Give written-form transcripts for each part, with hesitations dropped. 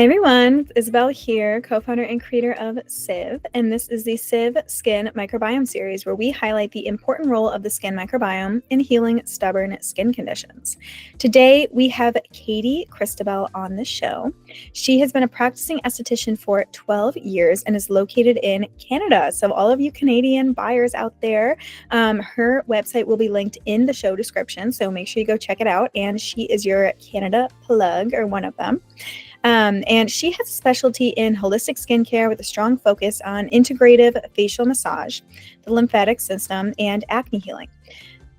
Hi everyone, Isabel here, co-founder and creator of SIV, and this is the SIV Skin Microbiome Series, where we highlight the important role of the skin microbiome in healing stubborn skin conditions. Today, we have Katey Kristabelle on the show. She has been a practicing esthetician for 12 years and is located in Canada. So all of you Canadian buyers out there, her website will be linked in the show description, so make sure you go check it out, and she is your Canada plug, or one of them. And she has a specialty in holistic skincare with a strong focus on integrative facial massage, the lymphatic system, and acne healing.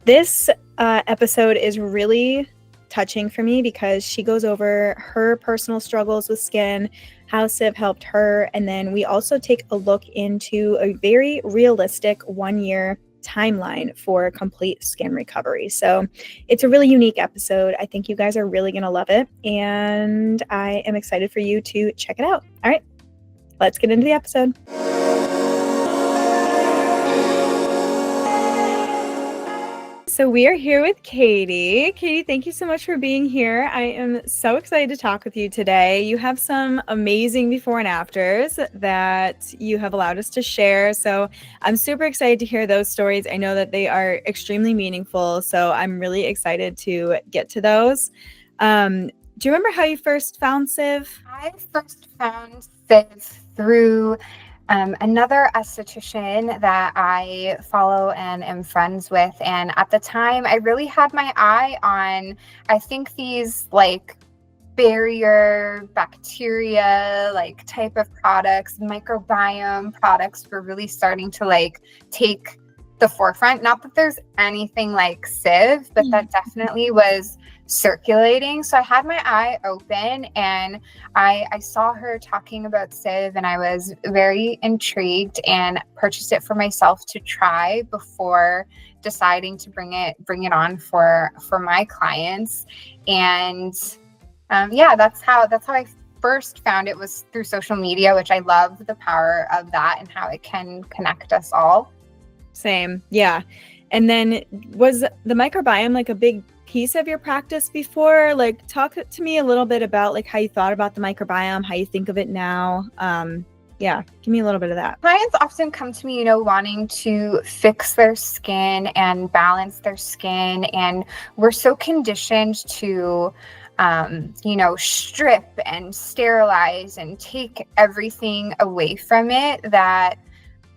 This episode is really touching for me because she goes over her personal struggles with skin, how SIV helped her, and then we also take a look into a very realistic 1-year timeline for complete skin recovery. So it's a really unique episode. I think you guys are really going to love it, and I am excited for you to check it out. All right, let's get into the episode. So we are here with Katey. Katey, thank you so much for being here. I am so excited to talk with you today. You have some amazing before and afters that you have allowed us to share. So I'm super excited to hear those stories. I know that they are extremely meaningful. So I'm really excited to get to those. Do you remember how you first found SIV? I first found SIV through another esthetician that I follow and am friends with. And at the time, I really had my eye on, I think these like barrier bacteria like type of products, microbiome products were really starting to like take the forefront. Not that there's anything like SIV, but that definitely was circulating. So I had my eye open, and I saw her talking about SIV, and I was very intrigued and purchased it for myself to try before deciding to bring it on for my clients. And that's how I first found it, was through social media, which I love the power of that and how it can connect us all. Same. Yeah. And then was the microbiome like a big piece of your practice before? Like, talk to me a little bit about like how you thought about the microbiome, how you think of it now. Give me a little bit of that. Clients often come to me, wanting to fix their skin and balance their skin. And we're so conditioned to, strip and sterilize and take everything away from it, that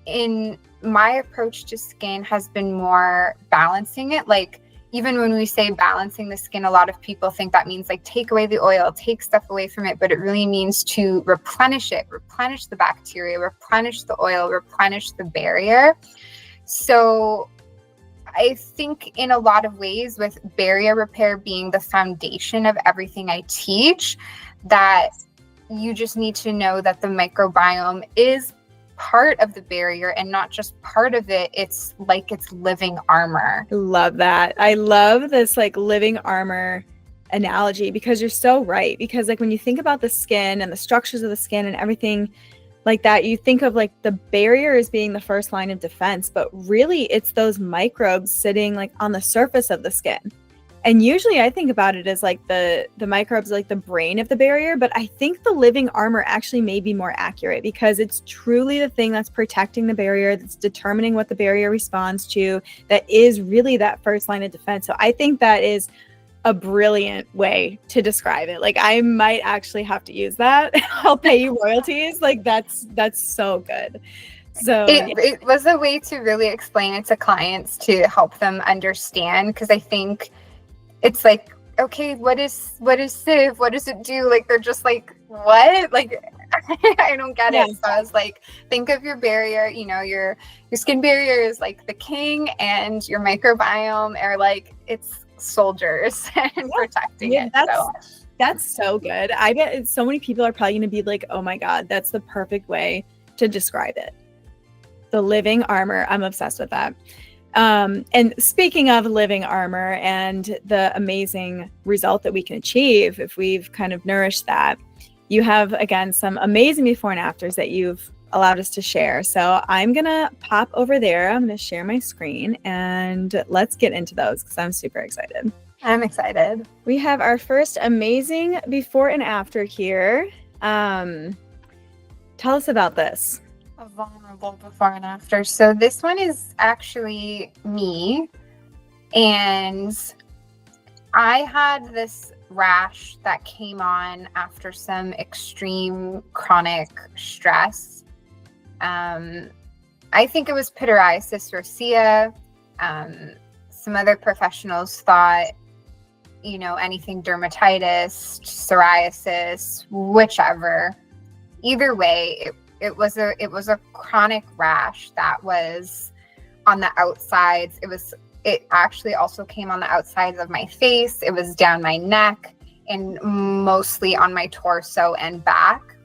in my approach to skin has been more balancing it. Like, even when we say balancing the skin, a lot of people think that means like take away the oil, take stuff away from it, but it really means to replenish it, replenish the bacteria, replenish the oil, replenish the barrier. So I think in a lot of ways, with barrier repair being the foundation of everything I teach, that you just need to know that the microbiome is part of the barrier and not just part of it. It's like it's living armor. Love that. I love this like living armor analogy, because you're so right. Because like when you think about the skin and the structures of the skin and everything like that, you think of like the barrier as being the first line of defense, but really it's those microbes sitting like on the surface of the skin. And usually I think about it as like the microbes, like the brain of the barrier, but I think the living armor actually may be more accurate, because it's truly the thing that's protecting the barrier, that's determining what the barrier responds to, that is really that first line of defense. So I think that is a brilliant way to describe it. Like, I might actually have to use that. I'll pay you royalties. Like, that's so good. So it was a way to really explain it to clients to help them understand, because I think it's like, okay, what is SIV? What does it do? Like, they're just like, what? Like, I don't get it. So I was like, think of your barrier, your skin barrier is like the king, and your microbiome are like its soldiers and protecting it. That's so good. I bet so many people are probably going to be like, oh my God, that's the perfect way to describe it. The living armor. I'm obsessed with that. And speaking of living armor and the amazing result that we can achieve if we've kind of nourished that, you have, again, some amazing before and afters that you've allowed us to share. So I'm going to pop over there. I'm going to share my screen, and let's get into those because I'm super excited. I'm excited. We have our first amazing before and after here. Tell us about this. A vulnerable before and after. So this one is actually me, and I had this rash that came on after some extreme chronic stress. I think it was pityriasis rosacea. Some other professionals thought, anything dermatitis, psoriasis, whichever. Either way, it was a chronic rash that was on the outsides. It actually also came on the outsides of my face. It was down my neck and mostly on my torso and back.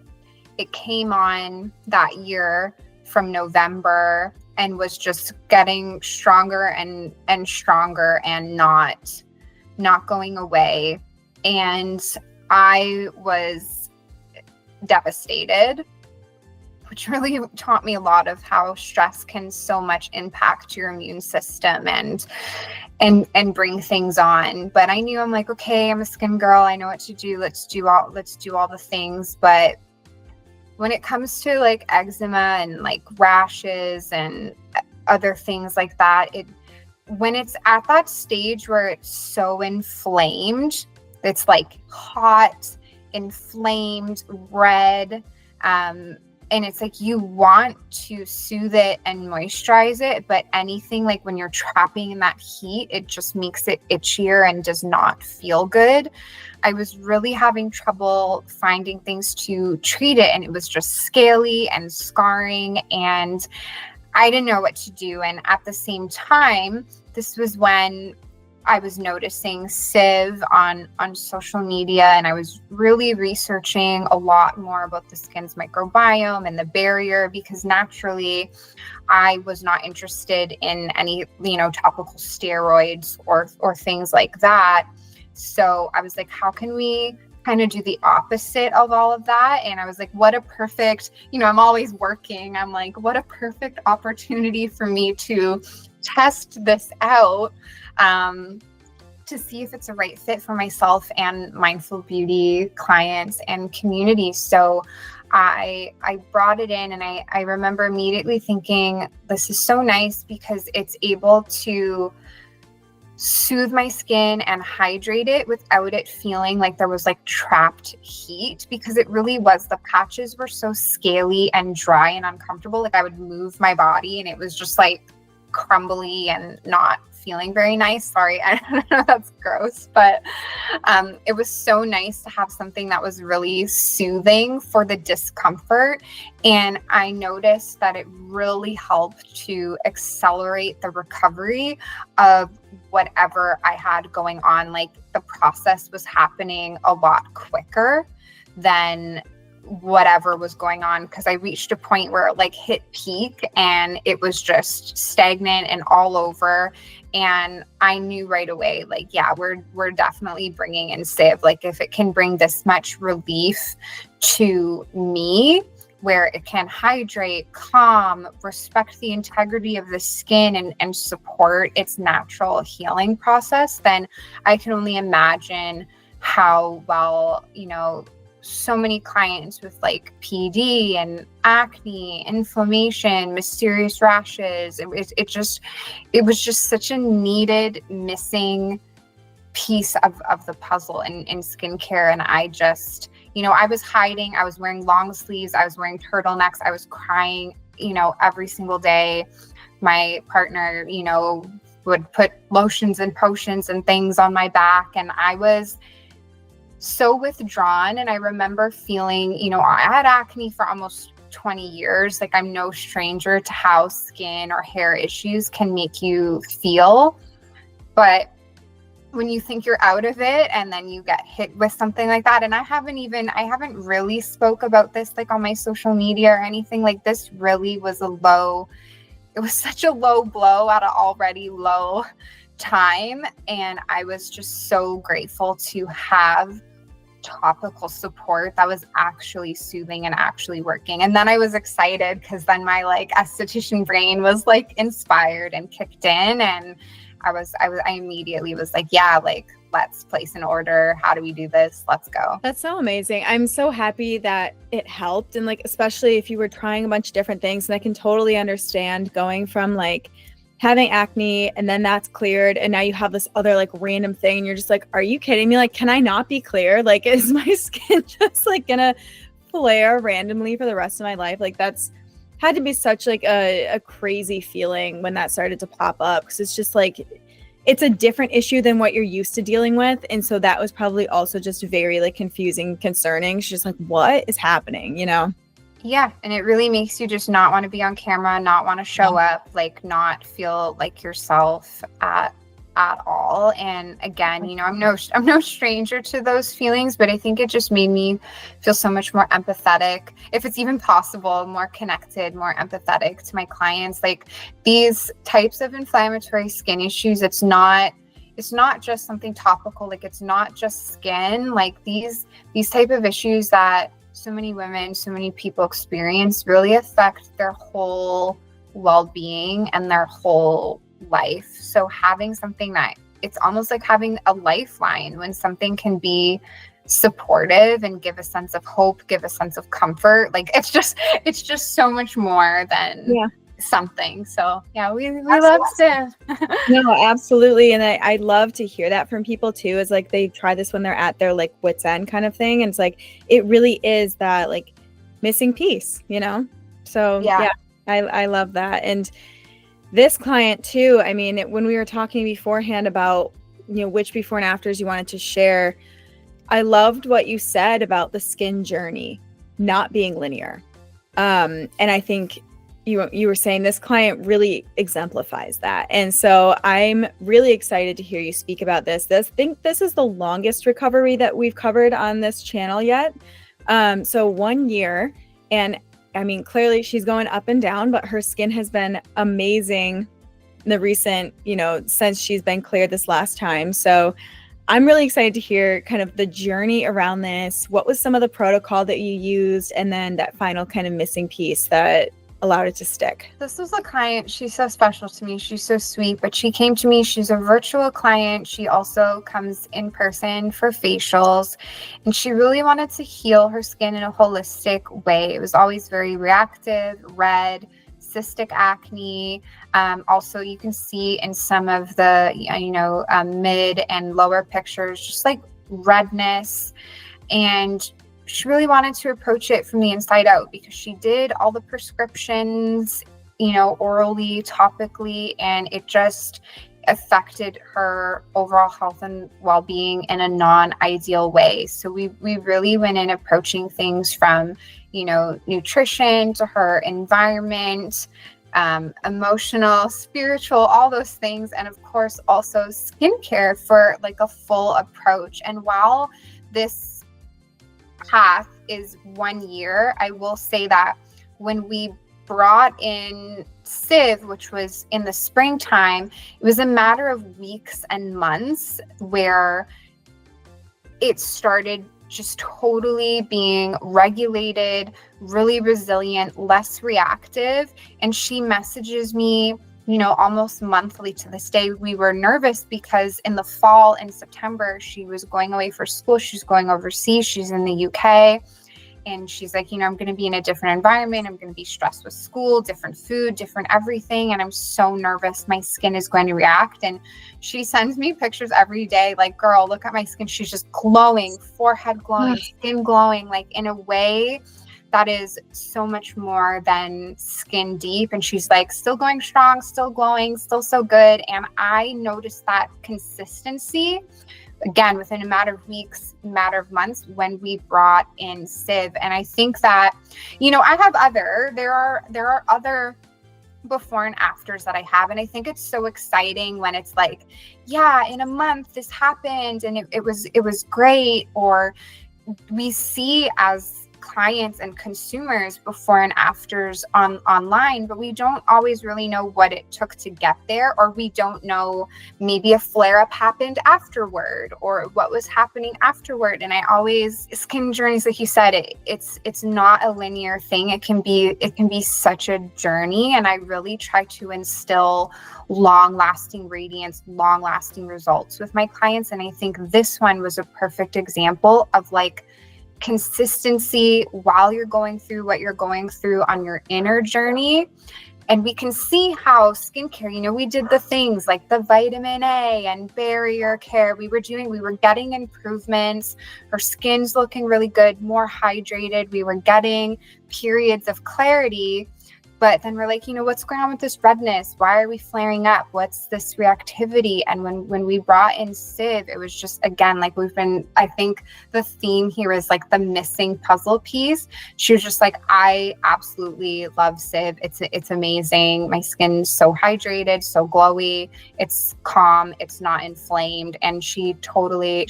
It came on that year from November and was just getting stronger and stronger and not going away. And I was devastated, which really taught me a lot of how stress can so much impact your immune system and bring things on. But I knew, I'm like, okay, I'm a skin girl. I know what to do. Let's do all the things. But when it comes to like eczema and like rashes and other things like that, when it's at that stage where it's so inflamed, it's like hot, inflamed, red, and it's like you want to soothe it and moisturize it, but anything like when you're trapping in that heat, it just makes it itchier and does not feel good. I was really having trouble finding things to treat it, and it was just scaly and scarring, and I didn't know what to do. And at the same time, this was when I was noticing SIV on social media, and I was really researching a lot more about the skin's microbiome and the barrier, because naturally I was not interested in any, topical steroids or things like that. So I was like, how can we kind of do the opposite of all of that? And I was like, what a perfect, I'm always working. I'm like, what a perfect opportunity for me to test this out, to see if it's a right fit for myself and Mindful Beauty clients and community. So I brought it in, and I remember immediately thinking, this is so nice because it's able to soothe my skin and hydrate it without it feeling like there was like trapped heat, because it really was. The patches were so scaly and dry and uncomfortable. Like I would move my body and it was just like crumbly and not feeling very nice. Sorry, I don't know, that's gross, but it was so nice to have something that was really soothing for the discomfort. And I noticed that it really helped to accelerate the recovery of whatever I had going on. Like the process was happening a lot quicker than whatever was going on, because I reached a point where it like hit peak and it was just stagnant and all over. And I knew right away, like, yeah, we're definitely bringing in SIV. Like if it can bring this much relief to me, where it can hydrate, calm, respect the integrity of the skin, and support its natural healing process, then I can only imagine how well, so many clients with like PD and acne, inflammation, mysterious rashes. It was just such a needed missing piece of the puzzle in skincare. And I just, I was hiding, I was wearing long sleeves, I was wearing turtlenecks, I was crying, every single day. My partner, would put lotions and potions and things on my back, and I was so withdrawn. And I remember feeling, I had acne for almost 20 years. Like I'm no stranger to how skin or hair issues can make you feel. But when you think you're out of it and then you get hit with something like that, and I haven't really spoke about this like on my social media or anything, like this really was it was such a low blow at an already low time. And I was just so grateful to have topical support that was actually soothing and actually working. And then I was excited because then my like esthetician brain was like inspired and kicked in, and I immediately was like, yeah, like let's place an order. How do we do this? Let's go. That's so amazing. I'm so happy that it helped. And like, especially if you were trying a bunch of different things, and I can totally understand going from like having acne and then that's cleared. And now you have this other like random thing. And you're just like, are you kidding me? Like, can I not be clear? Like, is my skin just like gonna flare randomly for the rest of my life? Like that's had to be such like a crazy feeling when that started to pop up. Cause it's just like, it's a different issue than what you're used to dealing with. And so that was probably also just very like confusing, concerning. She's just like, what is happening, you know? Yeah. And it really makes you just not want to be on camera, not want to show up, like not feel like yourself at all. And again, you know, I'm no stranger to those feelings, but I think it just made me feel so much more empathetic, if it's even possible, more connected, more empathetic to my clients. Like these types of inflammatory skin issues, it's not just something topical, like it's not just skin. Like these type of issues that so many women, so many people experience really affect their whole well-being and their whole life. So having something that it's almost like having a lifeline, when something can be supportive and give a sense of hope, give a sense of comfort, like it's just so much more than something. So yeah, we love to. No, absolutely. And I love to hear that from people too, is like they try this when they're at their like wit's end kind of thing. And it's like, it really is that like missing piece, you know? So yeah, I love that. And this client too, I mean, when we were talking beforehand about, you know, which before and afters you wanted to share, I loved what you said about the skin journey not being linear. And I think you were saying this client really exemplifies that. And so I'm really excited to hear you speak about this. I think this is the longest recovery that we've covered on this channel yet. So 1 year, and I mean, clearly she's going up and down, but her skin has been amazing in the recent, you know, since she's been cleared this last time. So I'm really excited to hear kind of the journey around this. What was some of the protocol that you used? And then that final kind of missing piece that allowed it to stick. This was a client. She's so special to me. She's so sweet, but she came to me. She's a virtual client. She also comes in person for facials, and she really wanted to heal her skin in a holistic way. It was always very reactive, red, cystic acne. Also, you can see in some of the, mid and lower pictures, just like redness. And she really wanted to approach it from the inside out, because she did all the prescriptions, orally, topically, and it just affected her overall health and well-being in a non-ideal way. So we really went in approaching things from, nutrition to her environment, emotional, spiritual, all those things. And of course, also skincare for like a full approach. And while this path is 1 year, I will say that when we brought in SIV, which was in the springtime, it was a matter of weeks and months where it started just totally being regulated, really resilient, less reactive. And she messages me, almost monthly to this day. We were nervous because in the fall, in September, she was going away for school. She's going overseas. She's in the UK. And she's like, I'm going to be in a different environment. I'm going to be stressed with school, different food, different everything. And I'm so nervous. My skin is going to react. And she sends me pictures every day. Like, girl, look at my skin. She's just glowing, forehead glowing, skin glowing, like in a way that is so much more than skin deep. And she's like, still going strong, still glowing, still so good. And I noticed that consistency again within a matter of weeks, matter of months, when we brought in SIV. And I think that, I have there are other before and afters that I have. And I think it's so exciting when it's like, yeah, in a month this happened and it was great. Or we see as clients and consumers before and afters online, but we don't always really know what it took to get there, or we don't know, maybe a flare-up happened afterward or what was happening afterward. And I always, skin journeys, like you said, it's not a linear thing. It can be such a journey, and I really try to instill long-lasting radiance, long-lasting results with my clients. And I think this one was a perfect example of like consistency while you're going through what you're going through on your inner journey. And we can see how skincare, we did the things like the vitamin A and barrier care we were getting improvements. Her skin's looking really good, more hydrated. We were getting periods of clarity. But then we're like, what's going on with this redness? Why are we flaring up? What's this reactivity? And when we brought in SIV, it was just, again, like I think the theme here is like the missing puzzle piece. She was just like, I absolutely love SIV. It's amazing. My skin's so hydrated, so glowy. It's calm. It's not inflamed. And she totally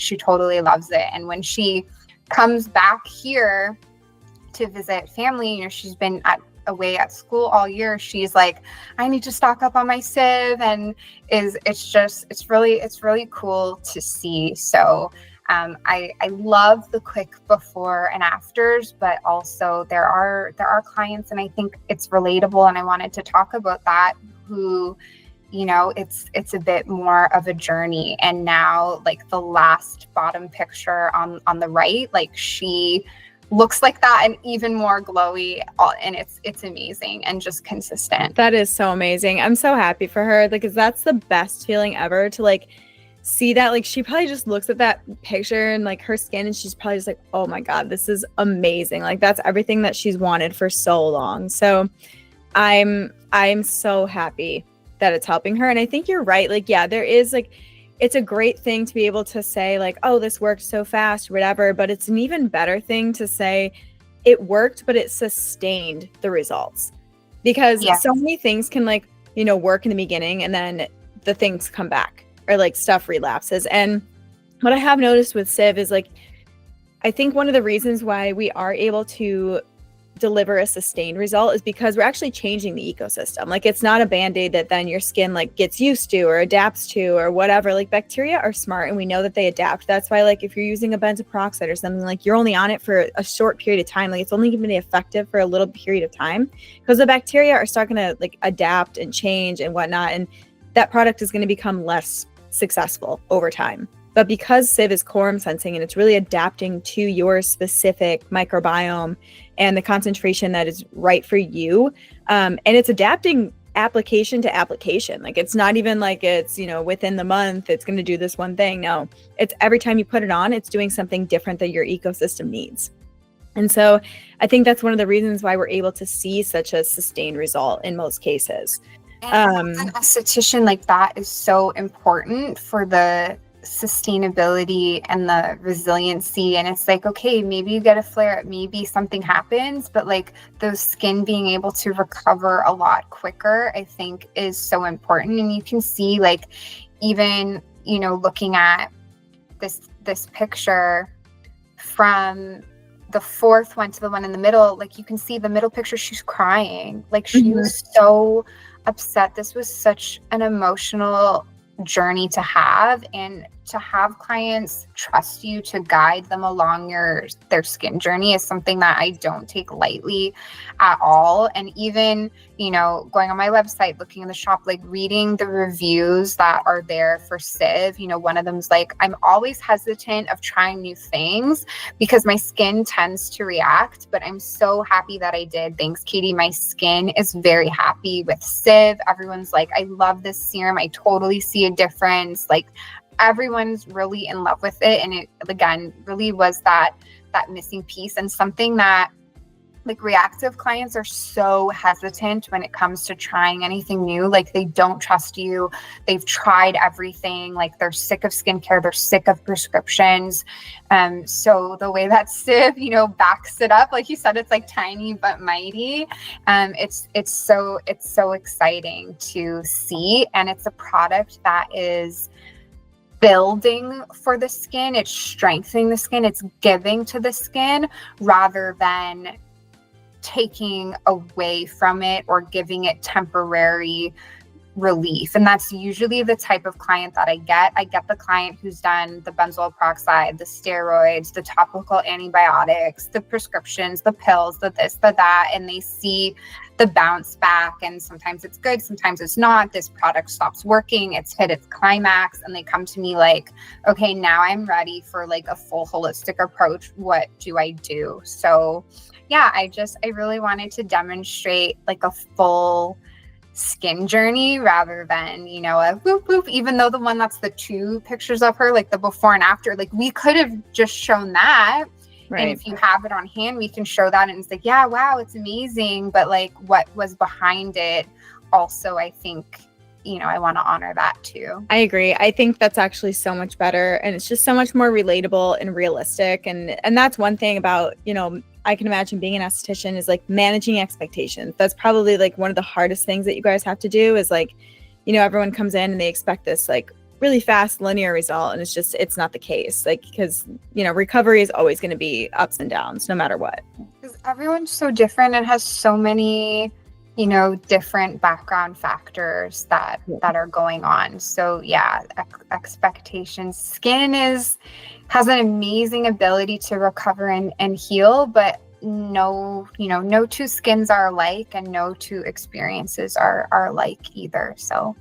loves it. And when she comes back here to visit family, she's been away at school all year, she's like, I need to stock up on my SIV, and it's really cool to see. So I love the quick before and afters, but also there are clients, and I think it's relatable, and I wanted to talk about that, who it's a bit more of a journey. And now, like the last bottom picture on the right, like she looks like that and even more glowy, and it's amazing and just consistent. That is so amazing. I'm so happy for her, because that's the best feeling ever, to like see that. Like she probably just looks at that picture and like her skin, and she's probably just like, oh my God, this is amazing. Like that's everything that she's wanted for so long. So I'm so happy that it's helping her. And I think you're right. Like, yeah, there is like, it's a great thing to be able to say like, oh, this worked so fast, or whatever. But it's an even better thing to say it worked, but it sustained the results. Because so many things can like, work in the beginning, and then the things come back, or like stuff relapses. And what I have noticed with SIV is like, I think one of the reasons why we are able to deliver a sustained result is because we're actually changing the ecosystem. Like it's not a band-aid that then your skin like gets used to or adapts to or whatever. Like bacteria are smart, and we know that they adapt. That's why like if you're using a benzoyl peroxide or something, like you're only on it for a short period of time. Like it's only going to be effective for a little period of time, because the bacteria are starting to like adapt and change and whatnot, and that product is going to become less successful over time. But because SIV is quorum sensing, and it's really adapting to your specific microbiome and the concentration that is right for you, and it's adapting application to application. Like it's not even like it's, within the month, it's going to do this one thing. No, it's every time you put it on, it's doing something different that your ecosystem needs. And so I think that's one of the reasons why we're able to see such a sustained result in most cases. And an esthetician, like that is so important for the sustainability and the resiliency. And it's like, okay, maybe you get a flare up, maybe something happens, but like the skin being able to recover a lot quicker, I think is so important. And you can see like, even, looking at this picture from the fourth one to the one in the middle, like you can see the middle picture, she's crying. Like she was so upset. This was such an emotional journey to have, and to have clients trust you to guide them along their skin journey is something that I don't take lightly at all. And even, going on my website, looking in the shop, like reading the reviews that are there for SIV, one of them's like, I'm always hesitant of trying new things because my skin tends to react, but I'm so happy that I did. Thanks, Katey. My skin is very happy with SIV. Everyone's like, I love this serum. I totally see a difference. Like everyone's really in love with it. And it, again, really was that missing piece, and something that like reactive clients are so hesitant when it comes to trying anything new. Like they don't trust you. They've tried everything. Like they're sick of skincare. They're sick of prescriptions. So the way that SIV, backs it up, like you said, it's like tiny but mighty. It's so exciting to see. And it's a product that is building for the skin, it's strengthening the skin, it's giving to the skin rather than taking away from it or giving it temporary relief. And that's usually the type of client that I get. I get the client who's done the benzoyl peroxide, the steroids, the topical antibiotics, the prescriptions, the pills, the this, the that, and they see the bounce back. And sometimes it's good, sometimes it's not. This product stops working, it's hit its climax, and they come to me like, okay, now I'm ready for like a full holistic approach. What do I do? So yeah, I really wanted to demonstrate like a full skin journey rather than, you know, a whoop whoop, even though the one that's the 2 pictures of her, like the before and after, like we could have just shown that. Right. And if you have it on hand, we can show that. And it's like, yeah, wow, it's amazing. But like what was behind it also, I think, you know, I want to honor that too. I agree. I think that's actually so much better. And it's just so much more relatable and realistic. And that's one thing about, you know, I can imagine being an esthetician is like managing expectations. That's probably like one of the hardest things that you guys have to do is like, you know, everyone comes in and they expect this like really fast linear result. And it's not the case. Like, because, you know, recovery is always going to be ups and downs no matter what. Because everyone's so different and has so many, you know, different background factors that are going on. So yeah, expectations. Skin has an amazing ability to recover and heal, but no 2 skins are alike and no 2 experiences are alike either. So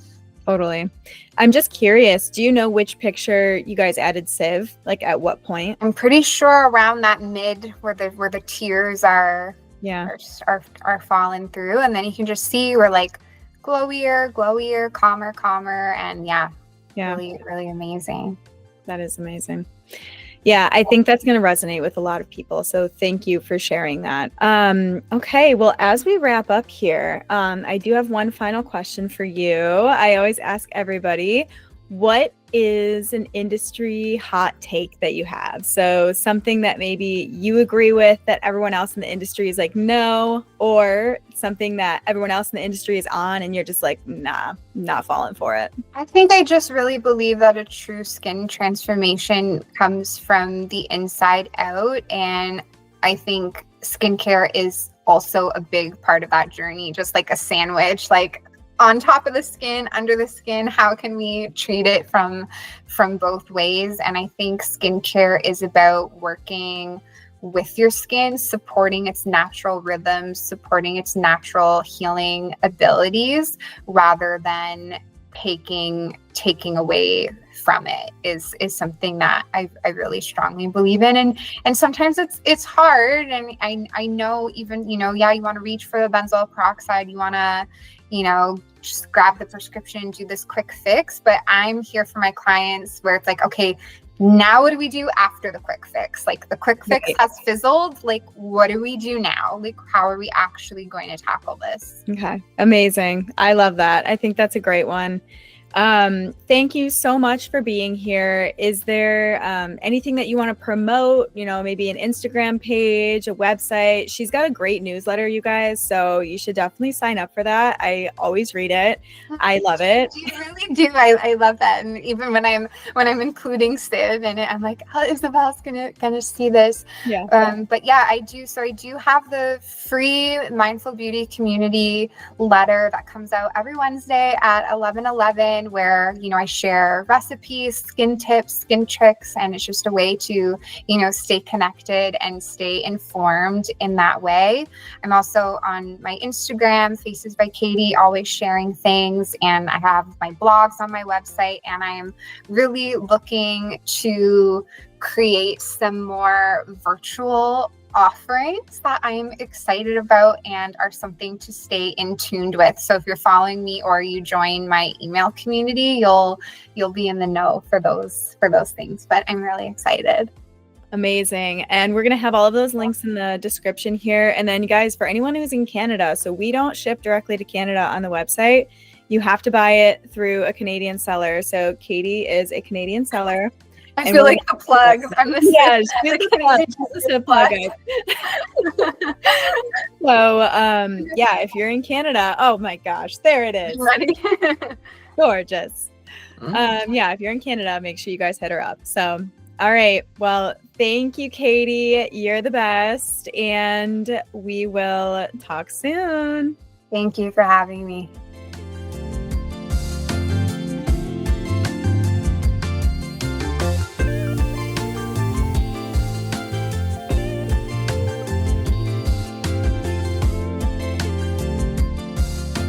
totally. I'm just curious, do you know which picture you guys added SIV? Like at what point? I'm pretty sure around that mid where the tears are falling through, and then you can just see we're like glowier, calmer, and really, really amazing. That is amazing. Yeah, I think that's going to resonate with a lot of people. So thank you for sharing that. Okay, well, as we wrap up here, I do have one final question for you. I always ask everybody, what is an industry hot take that you have? So something that maybe you agree with that everyone else in the industry is like, no, or something that everyone else in the industry is on and you're just like, nah, not falling for it. I think I just really believe that a true skin transformation comes from the inside out. And I think skincare is also a big part of that journey, just like a sandwich, like on top of the skin, under the skin, how can we treat it from both ways? And I think skincare is about working with your skin, supporting its natural rhythms, supporting its natural healing abilities, rather than taking away from it is something that I really strongly believe in. And sometimes it's hard. And I know even, you know, you want to reach for the benzoyl peroxide, you want to, you know, just grab the prescription, do this quick fix. But I'm here for my clients where it's like, okay, now what do we do after the quick fix? Like the quick fix has fizzled. Like, what do we do now? Like, how are we actually going to tackle this? Okay. Amazing. I love that. I think that's a great one. Thank you so much for being here. Is there anything that you want to promote? You know, maybe an Instagram page, a website? She's got a great newsletter, you guys, so you should definitely sign up for that. I always read it. I love it. You really do. I love that. And even when I'm including SIV in it, I'm like, oh, Isabel's gonna see this. Yeah. But yeah, I do. So I do have the free Mindful Beauty community letter that comes out every Wednesday at 11:11. Where, you know, I share recipes, skin tips, skin tricks, and it's just a way to, you know, stay connected and stay informed in that way. I'm also on my Instagram, Faces by Katey, always sharing things, and I have my blogs on my website, and I am really looking to create some more virtual offerings that I'm excited about and are something to stay in tuned with. So if you're following me or you join my email community, you'll be in the know for those things. But I'm really excited. Amazing. And we're going to have all of those links in the description here. And then you guys, for anyone who's in Canada, so we don't ship directly to Canada on the website. You have to buy it through a Canadian seller. So Katey is a Canadian seller. I feel like the plug. I'm the plug. So yeah, if you're in Canada, oh my gosh, there it is. Ready? Gorgeous. Yeah, if you're in Canada, make sure you guys hit her up. So, all right. Well, thank you, Katey. You're the best. And we will talk soon. Thank you for having me.